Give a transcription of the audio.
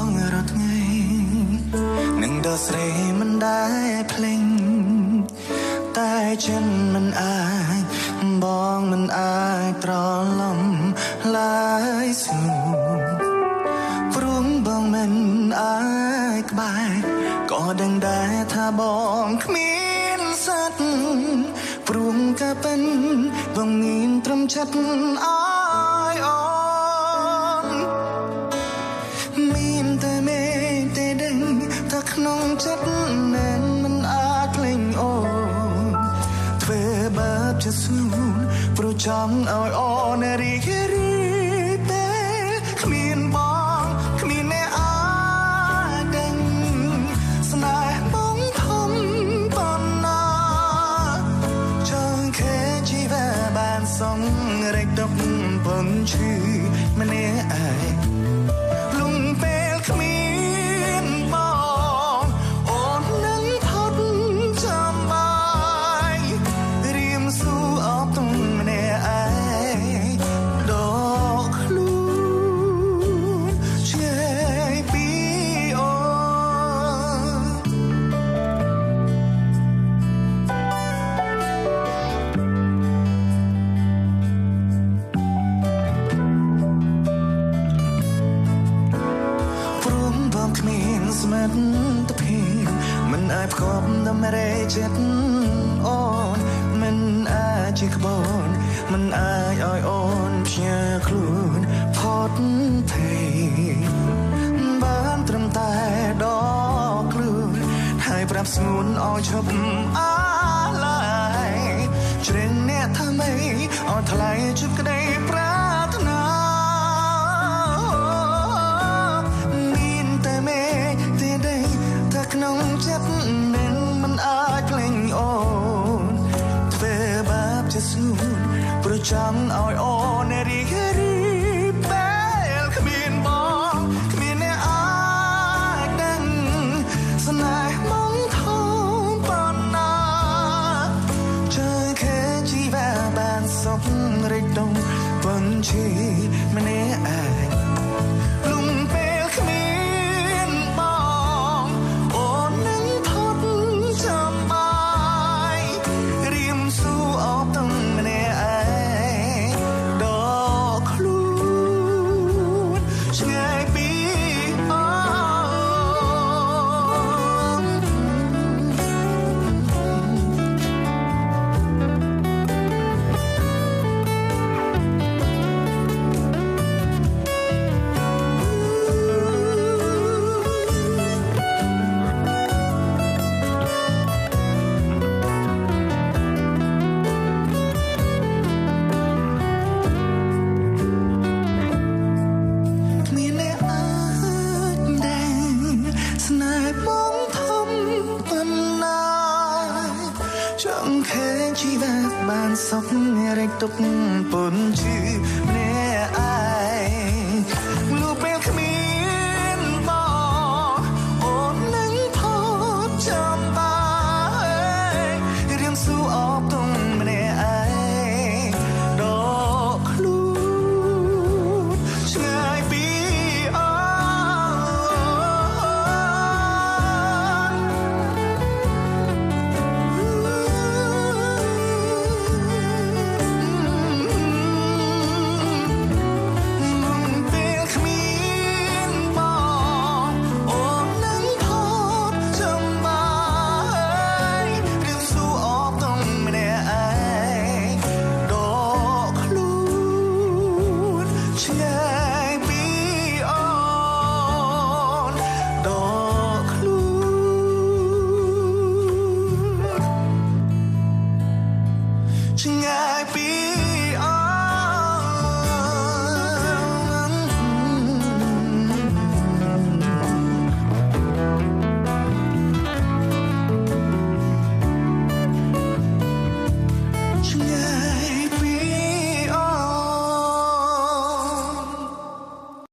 ងរត់ថ្ងៃនឹងដល់ស្រីមិនដែលភ្លេងតែចិនមិនអាចបងមិនអាចត្រឡំឡើយស្នូព្រមបងមិនអាចក្បែរក៏ដឹងដែរថាបងគ្មានសិទ្ធព្រមក៏ប៉ិនបងមានត្រឹមចិត្តអើយអូនមានតែមេតែដឹងថាក្នុងចិត្តមិនអាចភ្លេចអូនធ្វើបែបជាស្នូនព្រោះចង់ឲ្យអូនរីករាយតែគ្មានបងគ្មានអ្នកអាចដឹងស្នេហ៍បងធំប៉ុណ្ណាចង់ខែជីវ៉ាបានសងរែកដប់ពំឈឺម្នាក់ឯងលំពេលគ្មានបងអូននឹងផុតចាំបាយរៀមស៊ូអបទុំម្នាក់ឯងដកខ្លួនឆ្ងាយពីអូនព្រមបងគ្មានសមត្ថភាពមិនអាចផ្គប់តម្រេចិត្តអូនមិនអាចជាក្បូនមិនអាចឲ្យអូនភ្ញាខ្លួនផុតភ័យបានត្រឹមតែដកខ្លួនហើយប្រាប់ស្ងួនឲ្យឈប់អាឡាយជ្រែងអ្នកថាម៉េចឲ្យថ្លៃជប់ក្តីប្រាថ្នាមានតែមេទីដីតែក្នុងចិត្តមិនអាចភ្លេចអូនធ្វើបាបជាស្ងួនព្រោះចង់ឲ្យអូនរីករាយពេលគ្មានបងគ្មានអ្នកអាចដឹងស្នេហ៍បងធំប៉ុណ្ណាចង់ខែជីវ៉ាបានសុខរីកដងពំឈឺម្នាក់ឯងលំពេលគ្មានបងអូននឹងផុតចាំបាយរៀមស៊ូអបទុំម្នាក់ឯងដកខ្លួនឆ្ងាយពីអូគ្មានអ្នកអាចដឹងស្នេហ៍បងធំប៉ុណ្ណាចង់ខែជីវ៉ាបានសុខរែកទុកពំឈឺ